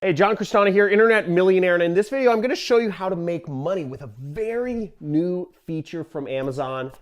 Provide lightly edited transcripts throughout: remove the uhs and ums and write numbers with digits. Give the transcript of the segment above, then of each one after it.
Hey, John Crestani here, internet millionaire, and in this video I'm going to show you how to make money with a very new feature from Amazon.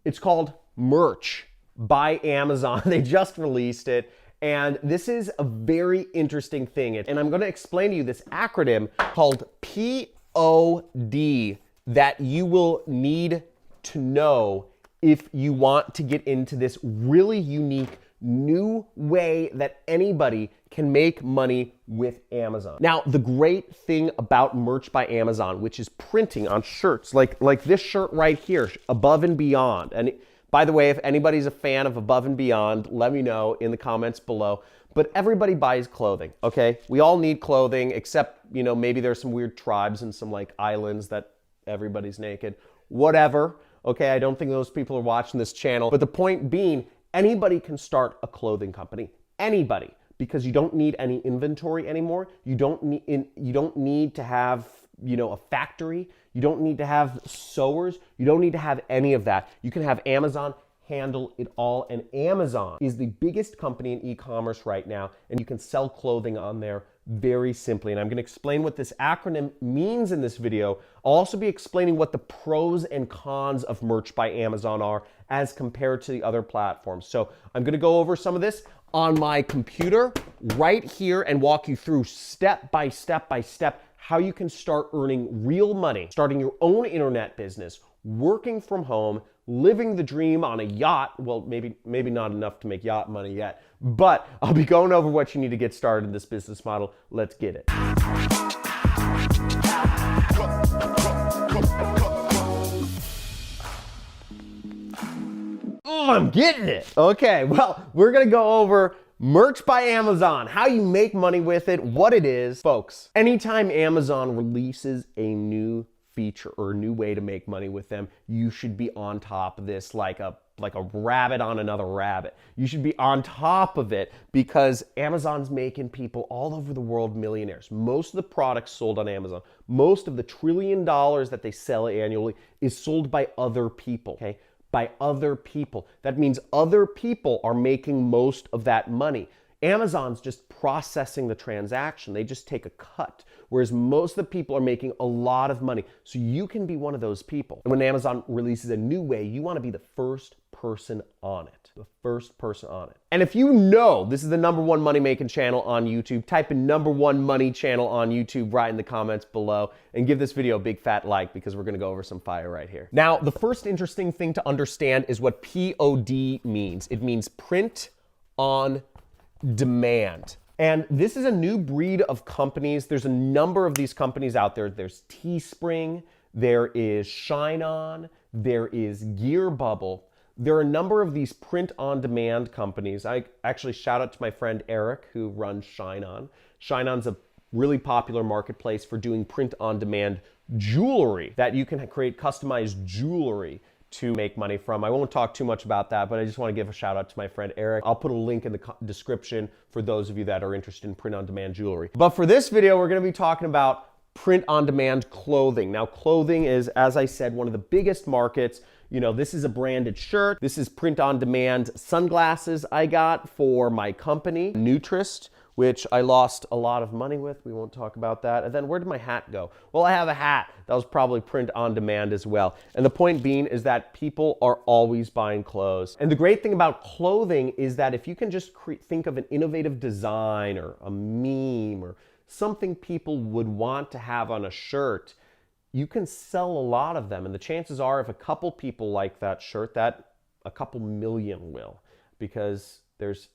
It's called Merch by Amazon. They just released it, and this is a very interesting thing. And I'm going to explain to you this acronym called POD that you will need to know if you want to get into this really unique new way that anybody can make money with Amazon. Now, the great thing about Merch by Amazon, which is printing on shirts, like this shirt right here, Above and Beyond. And by the way, if anybody's a fan of Above and Beyond, let me know in the comments below. But everybody buys clothing, okay? We all need clothing, except, you know, maybe there's some weird tribes and some like islands that everybody's naked. Whatever, okay? I don't think those people are watching this channel. But the point being, anybody can start a clothing company. Anybody. Because you don't need any inventory anymore. You don't need to have, you know, a factory. You don't need to have sewers. You don't need to have any of that. You can have Amazon handle it all. And Amazon is the biggest company in e-commerce right now, and you can sell clothing on there very simply. And I'm going to explain what this acronym means in this video. I'll also be explaining what the pros and cons of Merch by Amazon are as compared to the other platforms. So I'm going to go over some of this on my computer right here and walk you through step by step how you can start earning real money, starting your own internet business, working from home, living the dream on a yacht. Well, maybe not enough to make yacht money yet, but I'll be going over what you need to get started in this business model. Let's get it. Oh, I'm getting it. Okay, well, we're gonna go over Merch by Amazon, how you make money with it, what it is. Folks, anytime Amazon releases a new feature or a new way to make money with them, you should be on top of this like a rabbit on another rabbit. You should be on top of it because Amazon's making people all over the world millionaires. Most of the products sold on Amazon, most of the $1 trillion that they sell annually is sold by other people, okay? By other people. That means other people are making most of that money. Amazon's just processing the transaction. They just take a cut, whereas most of the people are making a lot of money. So you can be one of those people. And when Amazon releases a new way, you want to be the first person on it. The first person on it. And if you know this is the #1 money-making channel on YouTube, type in #1 money channel on YouTube right in the comments below and give this video a big fat like because we're going to go over some fire right here. Now, the first interesting thing to understand is what POD means. It means print on demand. And this is a new breed of companies. There's a number of these companies out there. There's Teespring, there is Shine On, there is Gear Bubble. There are a number of these print-on-demand companies. I actually shout out to my friend Eric who runs Shine On. Shine On's a really popular marketplace for doing print-on-demand jewelry that you can create customized jewelry to make money from. I won't talk too much about that, but I just want to give a shout out to my friend Eric. I'll put a link in the description for those of you that are interested in print-on-demand jewelry. But for this video, we're going to be talking about print-on-demand clothing. Now, clothing is, as I said, one of the biggest markets. You know, this is a branded shirt. This is print-on-demand sunglasses I got for my company, Nutrist, which I lost a lot of money with. We won't talk about that. And then where did my hat go? Well, I have a hat. That was probably print-on-demand as well. And the point being is that people are always buying clothes. And the great thing about clothing is that if you can just think of an innovative design or a meme or something people would want to have on a shirt, you can sell a lot of them. And the chances are if a couple people like that shirt, that a couple million will, because there's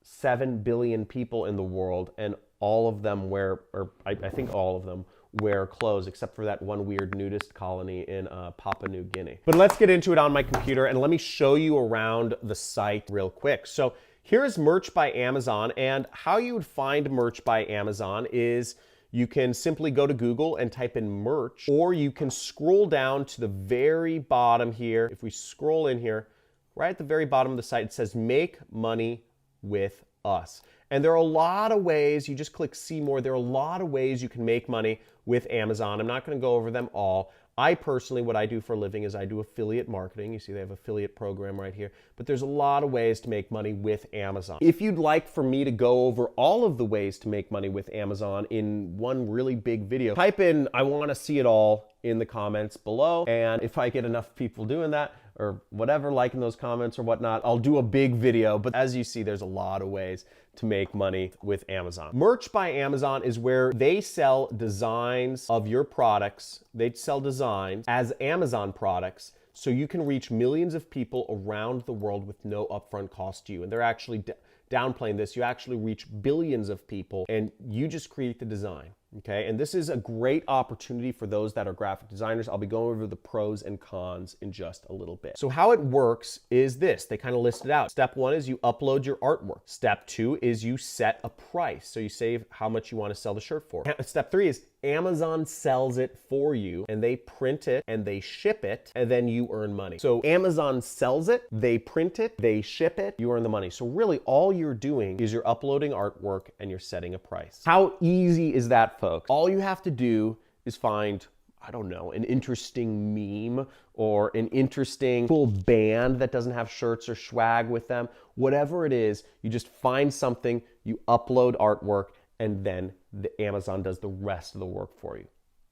7 billion people in the world and all of them wear, or I think all of them wear clothes except for that one weird nudist colony in Papua New Guinea. But let's get into it on my computer and let me show you around the site real quick. So here's Merch by Amazon, and how you would find Merch by Amazon is you can simply go to Google and type in merch, or you can scroll down to the very bottom here. If we scroll in here, right at the very bottom of the site, it says make money with us. And there are a lot of ways, you just click see more, there are a lot of ways you can make money with Amazon. I'm not going to go over them all. I personally, what I do for a living is I do affiliate marketing. You see they have affiliate program right here, but there's a lot of ways to make money with Amazon. If you'd like for me to go over all of the ways to make money with Amazon in one really big video, type in "I want to see it all" in the comments below. And if I get enough people doing that, or whatever, liking those comments or whatnot, I'll do a big video. But as you see, there's a lot of ways to make money with Amazon. Merch by Amazon is where they sell designs of your products. They sell designs as Amazon products, so you can reach millions of people around the world with no upfront cost to you. And they're actually downplaying this. You actually reach billions of people and you just create the design. Okay, and this is a great opportunity for those that are graphic designers. I'll be going over the pros and cons in just a little bit. So how it works is this. They kind of list it out. Step 1 is you upload your artwork. Step 2 is you set a price. So you say how much you want to sell the shirt for. Step 3 is Amazon sells it for you, and they print it and they ship it, and then you earn money. So Amazon sells it, they print it, they ship it, you earn the money. So really all you're doing is you're uploading artwork and you're setting a price. How easy is that, folks? All you have to do is find, I don't know, an interesting meme or an interesting full band that doesn't have shirts or swag with them. Whatever it is, you just find something, you upload artwork, and then Amazon does the rest of the work for you.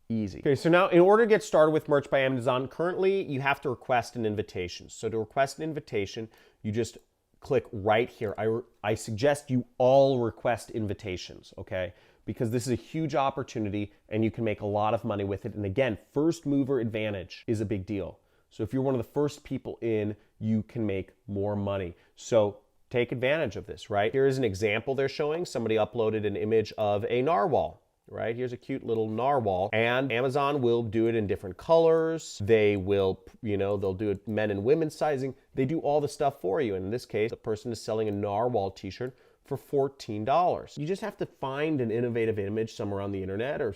Easy. Okay, so now in order to get started with Merch by Amazon, currently you have to request an invitation. So to request an invitation, you just click right here. I suggest you all request invitations, okay? Because this is a huge opportunity and you can make a lot of money with it. And again, first mover advantage is a big deal. So if you're one of the first people in, you can make more money. So take advantage of this, right? Here's an example they're showing. Somebody uploaded an image of a narwhal, right? Here's a cute little narwhal, and Amazon will do it in different colors. They will, they'll do it men and women sizing. They do all the stuff for you. And in this case, the person is selling a narwhal t-shirt for $14. You just have to find an innovative image somewhere on the internet or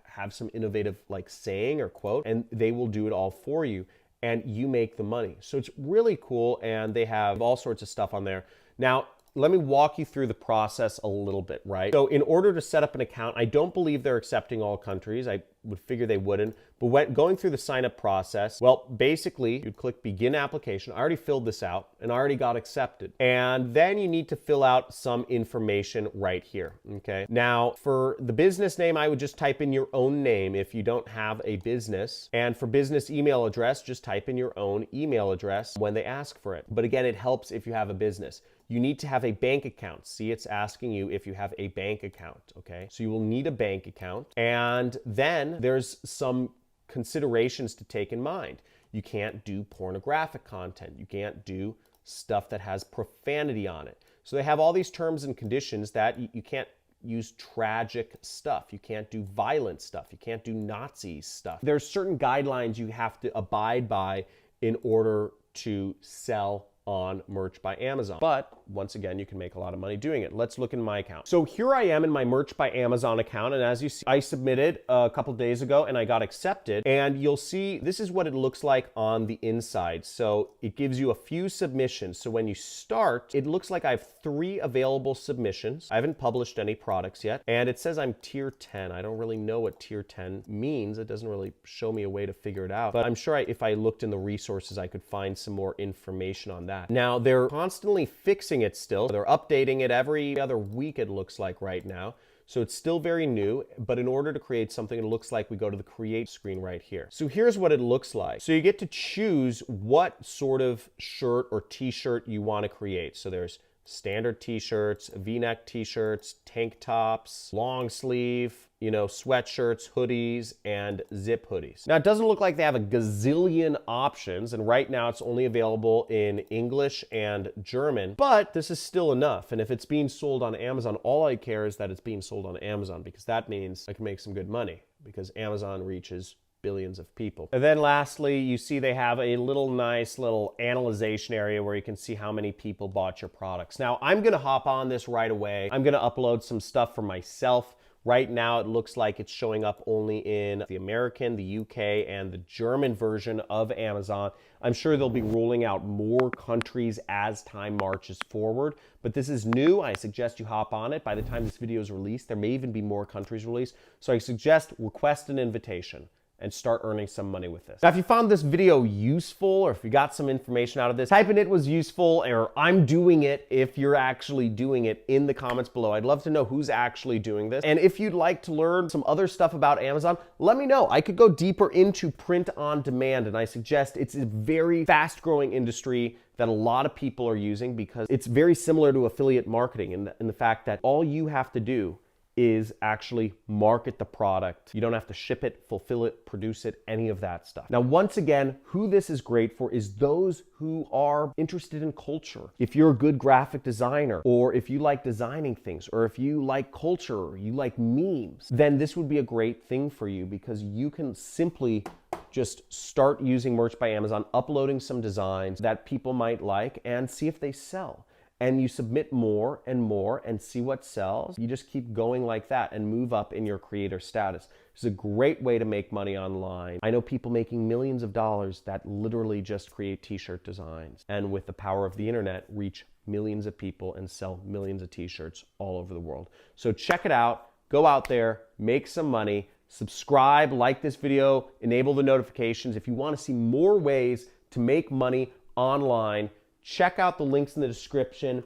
have some innovative saying or quote, and they will do it all for you and you make the money. So it's really cool, and they have all sorts of stuff on there. Now, let me walk you through the process a little bit, right? So in order to set up an account, I don't believe they're accepting all countries. I would figure they wouldn't. But going through the sign up process, well, basically you'd click begin application. I already filled this out and I already got accepted. And then you need to fill out some information right here, okay? Now for the business name, I would just type in your own name if you don't have a business. And for business email address, just type in your own email address when they ask for it. But again, it helps if you have a business. You need to have a bank account. See, it's asking you if you have a bank account, okay? So you will need a bank account. And then there's some considerations to take in mind. You can't do pornographic content. You can't do stuff that has profanity on it. So they have all these terms and conditions that you can't use tragic stuff. You can't do violent stuff. You can't do Nazi stuff. There's certain guidelines you have to abide by in order to sell on Merch by Amazon. But once again, you can make a lot of money doing it. Let's look in my account. So here I am in my Merch by Amazon account. And as you see, I submitted a couple days ago and I got accepted. And you'll see this is what it looks like on the inside. So it gives you a few submissions. So when you start, it looks like I have 3 available submissions. I haven't published any products yet. And it says I'm tier 10. I don't really know what tier 10 means. It doesn't really show me a way to figure it out. But I'm sure if I looked in the resources, I could find some more information on that. Now, they're constantly fixing it still. They're updating it every other week, it looks like right now. So it's still very new, but in order to create something, it looks like we go to the create screen right here. So here's what it looks like. So you get to choose what sort of shirt or t-shirt you want to create. So there's standard t-shirts, v-neck t-shirts, tank tops, long sleeve, sweatshirts, hoodies, and zip hoodies. Now, it doesn't look like they have a gazillion options, and right now it's only available in English and German, but this is still enough. And if it's being sold on Amazon, all I care is that it's being sold on Amazon, because that means I can make some good money, because Amazon reaches billions of people. And then lastly, you see they have a nice little analyzation area where you can see how many people bought your products. Now, I'm gonna hop on this right away. I'm gonna upload some stuff for myself. Right now, it looks like it's showing up only in the American, the UK, and the German version of Amazon. I'm sure they'll be rolling out more countries as time marches forward, but this is new. I suggest you hop on it. By the time this video is released, there may even be more countries released. So I suggest request an invitation. and start earning some money with this. Now, if you found this video useful, or if you got some information out of this, type in "it was useful" or "I'm doing it" if you're actually doing it in the comments below. I'd love to know who's actually doing this. And if you'd like to learn some other stuff about Amazon, let me know. I could go deeper into print on demand, and I suggest it's a very fast growing industry that a lot of people are using because it's very similar to affiliate marketing in the fact that all you have to do is actually market the product. You don't have to ship it, fulfill it, produce it, any of that stuff. Now, once again, who this is great for is those who are interested in culture. If you're a good graphic designer, or if you like designing things, or if you like culture, or you like memes, then this would be a great thing for you because you can simply just start using Merch by Amazon, uploading some designs that people might like and see if they sell. And you submit more and see what sells. You just keep going like that and move up in your creator status. It's a great way to make money online. I know people making millions of dollars that literally just create t-shirt designs, and with the power of the internet, reach millions of people and sell millions of t-shirts all over the world. So check it out, go out there, make some money, subscribe, like this video, enable the notifications. If you want to see more ways to make money online, check out the links in the description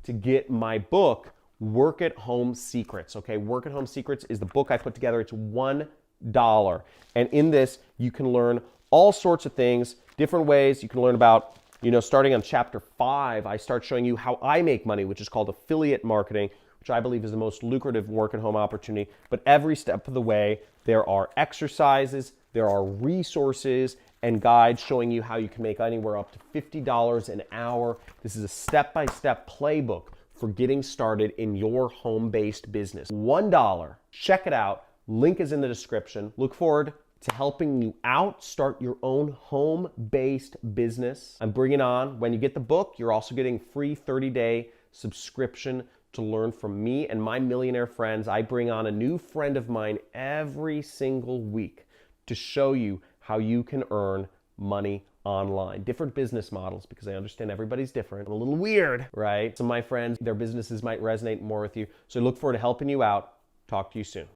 to get my book, Work at Home Secrets. Okay, Work at Home Secrets is the book I put together. It's $1. And in this, you can learn all sorts of things, different ways. You can learn about, starting on chapter 5, I start showing you how I make money, which is called affiliate marketing, which I believe is the most lucrative work at home opportunity. But every step of the way, there are exercises, there are resources, and guides showing you how you can make anywhere up to $50 an hour. This is a step-by-step playbook for getting started in your home-based business. $1. Check it out. Link is in the description. Look forward to helping you out, start your own home-based business. I'm bringing on, when you get the book, you're also getting free 30-day subscription to learn from me and my millionaire friends. I bring on a new friend of mine every single week to show you how you can earn money online. Different business models, because I understand everybody's different. I'm a little weird, right? Some of my friends, their businesses might resonate more with you. So I look forward to helping you out. Talk to you soon.